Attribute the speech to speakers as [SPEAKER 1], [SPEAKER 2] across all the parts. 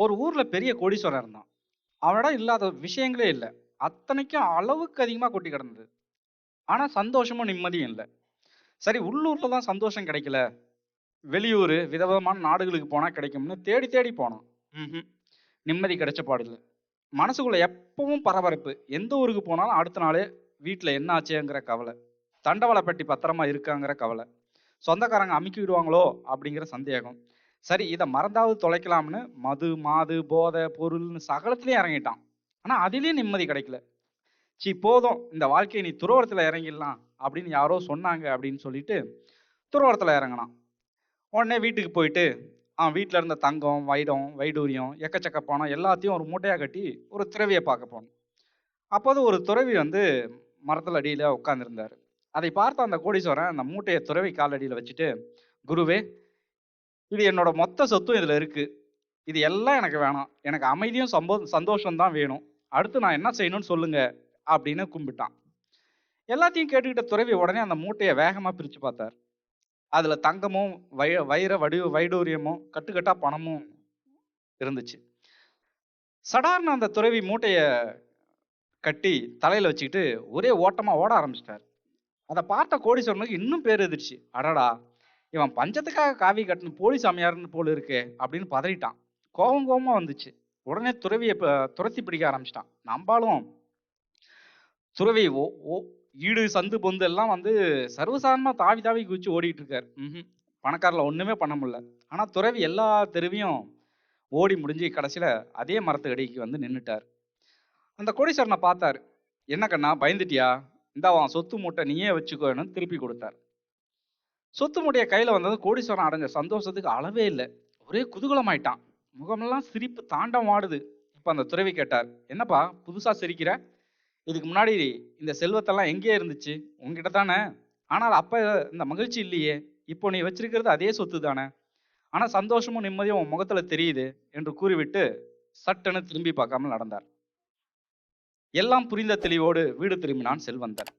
[SPEAKER 1] ஒரு ஊர்ல பெரிய கோடீஸ்வரன் இருந்தான். அவனிடம் இல்லாத விஷயங்களே இல்ல. அத்தனைக்கும் அளவுக்கு அதிகமா கொட்டி கிடந்தது. ஆனா சந்தோஷமும் நிம்மதியும் இல்ல. சரி, உள்ளூர்ல தான் சந்தோஷம் கிடைக்கல. வெளியூரு, விதவிதமான நாடுகளுக்கு போனா கிடைக்கும்னு தேடி தேடி போனான். ம்ஹ்ம். நிம்மதி கிடைச்ச பாடில்ல. மனசுக்குள்ள எப்பவும் பரபரப்பு. எந்த ஊருக்கு போனாலும் அடுத்த நாளே வீட்ல என்ன ஆச்சேங்கிற கவலை. தண்டவாள பெட்டி பத்திரமா இருக்காங்கிற கவலை. சொந்தக்காரங்க அமுக்கி விடுவாங்களோ அப்படிங்கிற சந்தேகம். சரி, இத மறந்தாவது தொலைக்கலாம்னு மது, மாது, போதை, பொருள்னு சகலத்திலயும் இறங்கிட்டான். ஆனா அதிலயும் நிம்மதி கிடைக்கல. போதும், இந்த வாழ்க்கைய நீ துறவறத்துல இறங்கிடலாம் அப்படின்னு யாரோ சொன்னாங்க அப்படின்னு சொல்லிட்டு துறவறத்துல இறங்குனான். உடனே வீட்டுக்கு போயிட்டு அவன் வீட்ல இருந்த தங்கம், வைரம், வைடூரியம், எக்கச்சக்க பணம் எல்லாத்தையும் ஒரு மூட்டையா கட்டி ஒரு துறவிய பார்க்க போனான். அப்போது ஒரு துறவி வந்து மரத்துல அடியில உட்கார்ந்திருந்தாரு. அதை பார்த்த அந்த கோடீஸ்வரன் அந்த மூட்டைய துறவி காலடியில வச்சுட்டு, குருவே, இது என்னோட மொத்த சொத்தும் இதுல இருக்கு. இது எல்லாம் எனக்கு வேணாம். எனக்கு அமைதியும் சந்தோஷம் தான் வேணும். அடுத்து நான் என்ன செய்யணும்னு சொல்லுங்க அப்படின்னு கும்பிட்டான். எல்லாத்தையும் கேட்டுக்கிட்ட துறவி உடனே அந்த மூட்டைய வேகமா பிரிச்சு பார்த்தார். அதுல தங்கமும் வைர வைடூரியமும் கட்டுக்கட்டா பணமும் இருந்துச்சு. சடார்னு அந்த துறவி மூட்டைய கட்டி தலையில வச்சுக்கிட்டு ஒரே ஓட்டமா ஓட ஆரம்பிச்சிட்டார். அதை பார்த்த கோடீஸ்வரனுக்கு இன்னும் பேரெதிர்ச்சி. அடடா, இவன் பஞ்சத்துக்காக காவி கட்டின போலி சாமியார்னு போல இருக்கே அப்படின்னு பதறிட்டான். கோபம் கோபமா வந்துச்சு. உடனே துறவியை துரத்தி பிடிக்க ஆரம்பிச்சிட்டான். நம்பாலும் துறவி ஈடு சந்து பொந்து எல்லாம் வந்து சர்வசாதாரணமா தாவி தாவி குதிச்சு ஓடிட்டு இருக்காரு. பணக்காரில் ஒண்ணுமே பண்ண முடியல. ஆனா துறவி எல்லா தெருவையும் ஓடி முடிஞ்சு கடைசியில அதே மரத்து அடிக்கு வந்து நின்னுட்டார். அந்த கோடீஸ்வரனை பார்த்தாரு. என்ன கண்ணா, பயந்துட்டியா? இந்தாவான் சொத்து மூட்டை, நீயே வச்சுக்கோன்னு திருப்பி கொடுத்தார். சொத்து மூட்டைய கையில வந்தது கோடீஸ்வரன் அடைஞ்ச சந்தோஷத்துக்கு அளவே இல்லை. ஒரே குதூகலம் ஆயிட்டான். முகமெல்லாம் சிரிப்பு தாண்டம் ஆடுது. இப்ப அந்த துறவி கேட்டார், என்னப்பா புதுசா சிரிக்கிற? இதுக்கு முன்னாடி இந்த செல்வத்தெல்லாம் எங்கே இருந்துச்சு? உங்ககிட்ட தானே. ஆனால் அப்ப இந்த மகிழ்ச்சி இல்லையே. இப்போ நீ வச்சிருக்கிறது அதே சொத்து தானே. ஆனா சந்தோஷமும் நிம்மதியும் உன் முகத்துல தெரியுது என்று கூறிவிட்டு சட்டென திரும்பி பார்க்காமல் நடந்தார். எல்லாம் புரிந்த தெளிவோடு வீடு திரும்பினான் செல்வந்தன்.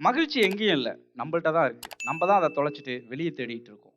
[SPEAKER 1] மகிழ்ச்சி எங்கேயும் இல்லை, நம்மள்ட்ட தான் இருக்கு. நம்ம தான் அதை தொலைச்சிட்டு வெளியே தேடிட்டு இருக்கோம்.